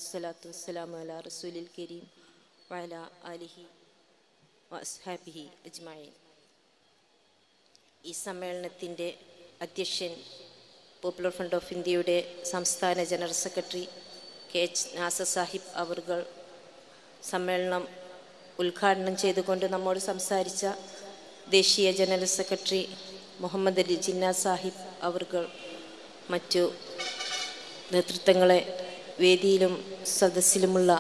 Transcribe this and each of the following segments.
അസ്സലാത്തു വസ്സലാമു അലാ റസൂലിൽ കരീം വഅലാ ആലിഹി വഅസ്ഹാബിഹി അജ്മഈൻ. ഈ സമ്മേളനത്തിൻ്റെ അധ്യക്ഷൻ പോപ്പുലർ ഫ്രണ്ട് ഓഫ് ഇന്ത്യയുടെ സംസ്ഥാന general secretary KH Nasar Sahib അവർകൾ സമ്മേളനം ഉദ്ഘാടനം ചെയ്തുകൊണ്ട് നമ്മോട് സംസാരിച്ച ദേശീയ ജനറൽ സെക്രട്ടറി മുഹമ്മദ് അലി ജിന്ന സാഹിബ് അവർകൾ, മറ്റു നേതൃത്വങ്ങളെ, വേദിയിലും സദസ്സിലുമുള്ള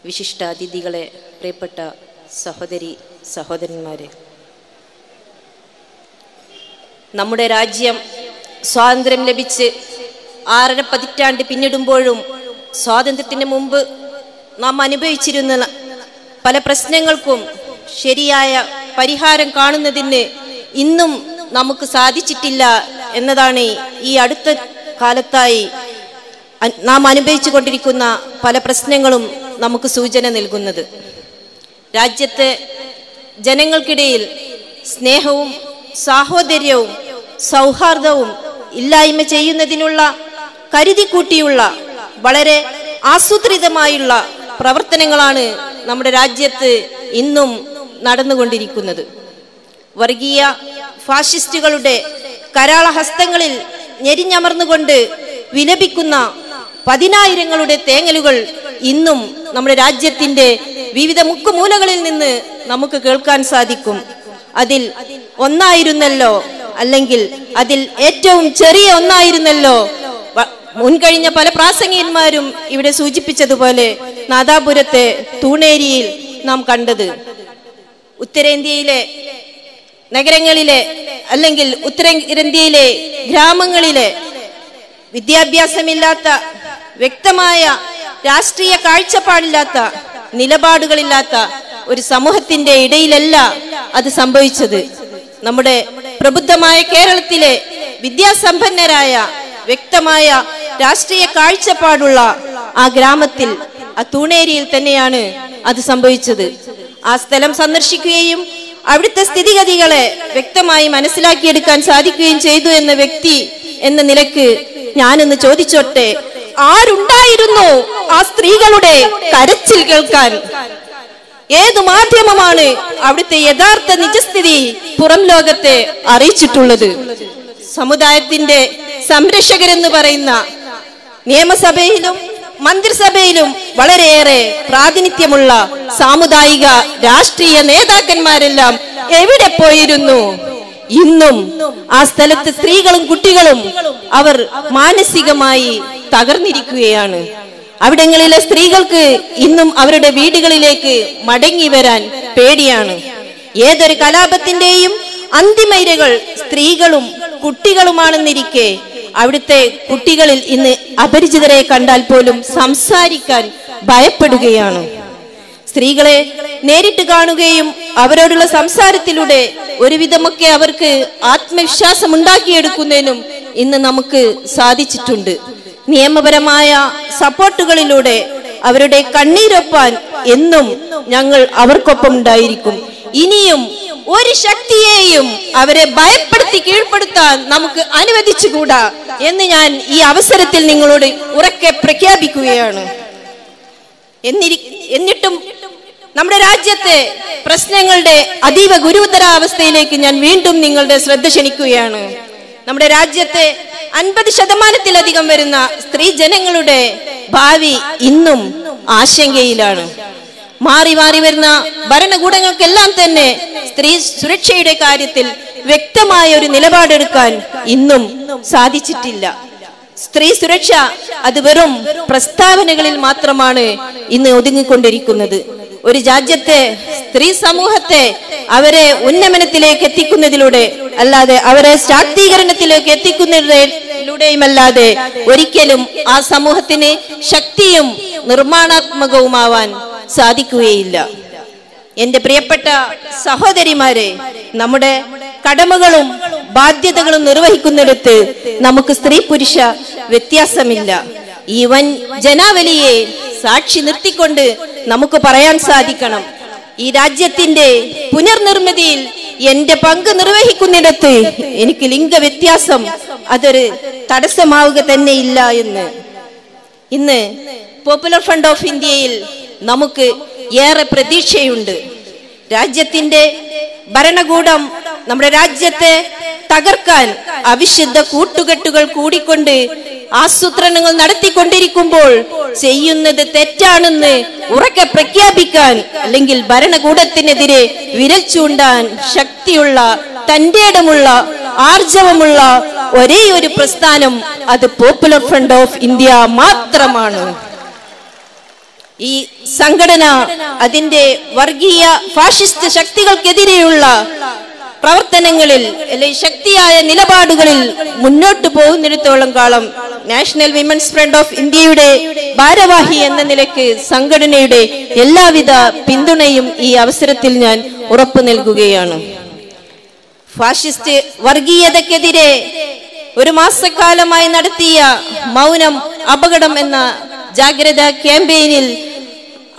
വിശിഷ്ടാതിഥികളെ, പ്രിയപ്പെട്ട സഹോദരന്മാരെ, നമ്മുടെ രാജ്യം സ്വാതന്ത്ര്യം ലഭിച്ച് 6.5 പതിറ്റാണ്ട് പിന്നിടുമ്പോഴും സ്വാതന്ത്ര്യത്തിന് മുമ്പ് നാം അനുഭവിച്ചിരുന്ന പല പ്രശ്നങ്ങൾക്കും ശരിയായ പരിഹാരം കാണുന്നതിന് ഇന്നും നമുക്ക് സാധിച്ചിട്ടില്ല എന്നതാണ് ഈ അടുത്ത കാലത്തായി നാം അനുഭവിച്ചു കൊണ്ടിരിക്കുന്ന പല പ്രശ്നങ്ങളും നമുക്ക് സൂചന നൽകുന്നത്. രാജ്യത്തെ ജനങ്ങൾക്കിടയിൽ സ്നേഹവും സാഹോദര്യവും സൗഹാർദ്ദവും ഇല്ലായ്മ ചെയ്യുന്നതിനുള്ള കരുതിക്കൂട്ടിയുള്ള വളരെ ആസൂത്രിതമായുള്ള പ്രവർത്തനങ്ങളാണ് നമ്മുടെ രാജ്യത്ത് ഇന്നും നടന്നുകൊണ്ടിരിക്കുന്നത്. വർഗീയ ഫാഷിസ്റ്റുകളുടെ കരാളഹസ്തങ്ങളിൽ ഞെരിഞ്ഞമർന്നുകൊണ്ട് വിലപിക്കുന്ന 10,000ങ്ങളുടെ തേങ്ങലുകൾ ഇന്നും നമ്മുടെ രാജ്യത്തിന്റെ വിവിധ മുക്കുമൂലകളിൽ നിന്ന് നമുക്ക് കേൾക്കാൻ സാധിക്കും. അതിൽ ഒന്നായിരുന്നല്ലോ, അല്ലെങ്കിൽ അതിൽ ഏറ്റവും ചെറിയ ഒന്നായിരുന്നല്ലോ മുൻകഴിഞ്ഞ പല പ്രാസംഗികന്മാരും ഇവിടെ സൂചിപ്പിച്ചതുപോലെ നാദാപുരത്തെ തൂണേരിയിൽ നാം കണ്ടത്. ഉത്തരേന്ത്യയിലെ നഗരങ്ങളിലെ അല്ലെങ്കിൽ ഉത്തരേന്ത്യയിലെ ഗ്രാമങ്ങളിലെ വിദ്യാഭ്യാസമില്ലാത്ത, വ്യക്തമായ രാഷ്ട്രീയ കാഴ്ചപ്പാടില്ലാത്ത, നിലപാടുകളില്ലാത്ത ഒരു സമൂഹത്തിന്റെ ഇടയിലല്ല അത് സംഭവിച്ചത്. നമ്മുടെ പ്രബുദ്ധമായ കേരളത്തിലെ വിദ്യാസമ്പന്നരായ, വ്യക്തമായ രാഷ്ട്രീയ കാഴ്ചപ്പാടുള്ള ആ ഗ്രാമത്തിൽ, ആ തൂണേരിയിൽ തന്നെയാണ് അത് സംഭവിച്ചത്. ആ സ്ഥലം സന്ദർശിക്കുകയും അവിടുത്തെ സ്ഥിതിഗതികളെ വ്യക്തമായി മനസ്സിലാക്കിയെടുക്കാൻ സാധിക്കുകയും ചെയ്തു എന്ന വ്യക്തി എന്ന നിലക്ക് ഞാനൊന്ന് ചോദിച്ചോട്ടെ, ആരുണ്ടായിരുന്നു ആ സ്ത്രീകളുടെ കരച്ചിൽ കേൾക്കാൻ? ഏതു മാധ്യമമാണ് അവിടുത്തെ യഥാർത്ഥ നിജസ്ഥിതി പുറം ലോകത്തെ അറിയിച്ചിട്ടുള്ളത്? സമുദായത്തിന്റെ സംരക്ഷകരെന്ന് പറയുന്ന നിയമസഭയിലും മന്ത്രിസഭയിലും വളരെയേറെ പ്രാതിനിധ്യമുള്ള സാമുദായിക രാഷ്ട്രീയ നേതാക്കന്മാരെല്ലാം എവിടെ പോയിരുന്നു? ഇന്നും ആ സ്ഥലത്ത് സ്ത്രീകളും കുട്ടികളും അവർ മാനസികമായി തകർന്നിരിക്കുകയാണ്. അവിടങ്ങളിലെ സ്ത്രീകൾക്ക് ഇന്നും അവരുടെ വീടുകളിലേക്ക് മടങ്ങി വരാൻ പേടിയാണ്. ഏതൊരു കലാപത്തിന്റെയും അന്തിമൈരകൾ സ്ത്രീകളും കുട്ടികളുമാണെന്നിരിക്കെ അവിടുത്തെ കുട്ടികളിൽ ഇന്ന് അപരിചിതരെ കണ്ടാൽ പോലും സംസാരിക്കാൻ ഭയപ്പെടുകയാണ്. സ്ത്രീകളെ നേരിട്ട് കാണുകയും അവരോടുള്ള സംസാരത്തിലൂടെ ഒരുവിധമൊക്കെ അവർക്ക് ആത്മവിശ്വാസം ഉണ്ടാക്കിയെടുക്കുന്നതിനും ഇന്ന് നമുക്ക് സാധിച്ചിട്ടുണ്ട്. നിയമപരമായ സപ്പോർട്ടുകളിലൂടെ അവരുടെ കണ്ണീരൊപ്പാൻ എന്നും ഞങ്ങൾ അവർക്കൊപ്പം ഉണ്ടായിരിക്കും. ഇനിയും ഒരു ശക്തിയെയും അവരെ ഭയപ്പെടുത്തി കീഴ്പ്പെടുത്താൻ നമുക്ക് അനുവദിച്ചുകൂടാ എന്ന് ഞാൻ ഈ അവസരത്തിൽ നിങ്ങളോട് ഉറക്കെ പ്രഖ്യാപിക്കുകയാണ്. എന്നിട്ടും നമ്മുടെ രാജ്യത്തെ പ്രശ്നങ്ങളുടെ അതീവ ഗുരുതരാവസ്ഥയിലേക്ക് ഞാൻ വീണ്ടും നിങ്ങളുടെ ശ്രദ്ധ ക്ഷണിക്കുകയാണ്. നമ്മുടെ രാജ്യത്തെ 50% വരുന്ന സ്ത്രീ ജനങ്ങളുടെ ഭാവി ഇന്നും ആശങ്കയിലാണ്. മാറി മാറി വരുന്ന ഭരണകൂടങ്ങൾക്കെല്ലാം തന്നെ സ്ത്രീ സുരക്ഷയുടെ കാര്യത്തിൽ വ്യക്തമായ ഒരു നിലപാടെടുക്കാൻ ഇന്നും സാധിച്ചിട്ടില്ല. സ്ത്രീ സുരക്ഷ അത് വെറും പ്രസ്താവനകളിൽ മാത്രമാണ് ഇന്ന് ഒതുങ്ങിക്കൊണ്ടിരിക്കുന്നത്. ഒരു രാജ്യത്തെ സ്ത്രീ സമൂഹത്തെ അവരെ ഉന്നമനത്തിലേക്ക് എത്തിക്കുന്നതിലൂടെ അല്ലാതെ അവരെ ശാക്തീകരണത്തിലേക്ക് എത്തിക്കുന്നതിലൂടെയുമല്ലാതെ ഒരിക്കലും ആ സമൂഹത്തിന് ശക്തിയും നിർമ്മാണാത്മകവുമാവാൻ സാധിക്കുകയില്ല. എന്റെ പ്രിയപ്പെട്ട സഹോദരിമാരെ, നമ്മുടെ കടമകളും ബാധ്യതകളും നിർവഹിക്കുന്നിടത്ത് നമുക്ക് സ്ത്രീ പുരുഷ വ്യത്യാസമില്ല. ഈ വൻ ജനാവലിയെ സാക്ഷി നിർത്തിക്കൊണ്ട് നമുക്ക് പറയാൻ സാധിക്കണം, ഈ രാജ്യത്തിന്റെ പുനർനിർമ്മിതിയിൽ എന്റെ പങ്ക് നിർവഹിക്കുന്നിടത്ത് എനിക്ക് ലിംഗവ്യത്യാസം അതൊരു തടസ്സമാവുക തന്നെയില്ല എന്ന്. ഇന്ന് പോപ്പുലർ ഫ്രണ്ട് ഓഫ് ഇന്ത്യയിൽ നമുക്ക് ഏറെ പ്രതീക്ഷയുണ്ട്. രാജ്യത്തിന്റെ ഭരണകൂടം നമ്മുടെ രാജ്യത്തെ തകർക്കാൻ അവിശുദ്ധ കൂട്ടുകെട്ടുകൾ കൂടിക്കൊണ്ട് ആസൂത്രണങ്ങൾ നടത്തിക്കൊണ്ടിരിക്കുമ്പോൾ ചെയ്യുന്നത് തെറ്റാണെന്ന് ഉറക്കെ പ്രഖ്യാപിക്കാൻ, അല്ലെങ്കിൽ ഭരണകൂടത്തിനെതിരെ വിരൽ ചൂണ്ടാൻ ശക്തിയുള്ള, തന്റേടമുള്ള, ആർജവമുള്ള ഒരേ ഒരു പ്രസ്ഥാനം അത് പോപ്പുലർ ഫ്രണ്ട് ഓഫ് ഇന്ത്യ മാത്രമാണ്. ഈ സംഘടന അതിന്റെ വർഗീയ ഫാഷിസ്റ്റ് ശക്തികൾക്കെതിരെയുള്ള പ്രവർത്തനങ്ങളിൽ അല്ലെങ്കിൽ ശക്തിയായ നിലപാടുകളിൽ മുന്നോട്ട് പോകുന്നിടത്തോളം കാലം നാഷണൽ വിമൻസ് ഫ്രണ്ട് ഓഫ് ഇന്ത്യയുടെ ഭാരവാഹി എന്ന നിലയ്ക്ക് സംഘടനയുടെ എല്ലാവിധ പിന്തുണയും ഈ അവസരത്തിൽ ഞാൻ ഉറപ്പു നൽകുകയാണ്. ഫാഷിസ്റ്റ് വർഗീയതക്കെതിരെ ഒരു മാസക്കാലമായി നടത്തിയ മൗനം അപകടം എന്ന ജാഗ്രതാ ക്യാമ്പയിനിൽ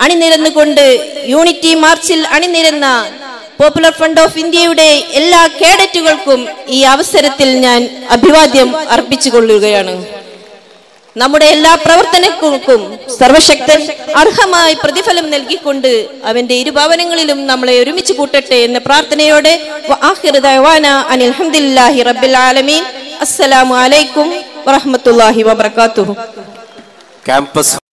അണിനിരന്നുകൊണ്ട് യൂണിറ്റി മാർച്ചിൽ അണിനിരന്ന പോപ്പുലർ ഫ്രണ്ട് ഓഫ് ഇന്ത്യയുടെ എല്ലാ കേഡറ്റുകൾക്കും ഈ അവസരത്തിൽ ഞാൻ അഭിവാദ്യം അർപ്പിച്ചുകൊള്ളുകയാണ്. നമ്മുടെ എല്ലാ പ്രവർത്തനങ്ങൾക്കും സർവശക്തൻ അർഹമായ പ്രതിഫലം നൽകിക്കൊണ്ട് അവന്റെ ഇരുഭവനങ്ങളിലും നമ്മളെ ഒരുമിച്ച് കൂട്ടട്ടെ എന്ന പ്രാർത്ഥനയോടെ ആഖിറു ദഅവാന അനിൽ ഹംദുലില്ലാഹി റബ്ബിൽ ആലമീൻ. അസ്സലാമു അലൈക്കും വറഹ്മത്തുള്ളാഹി വബറകാതുഹു.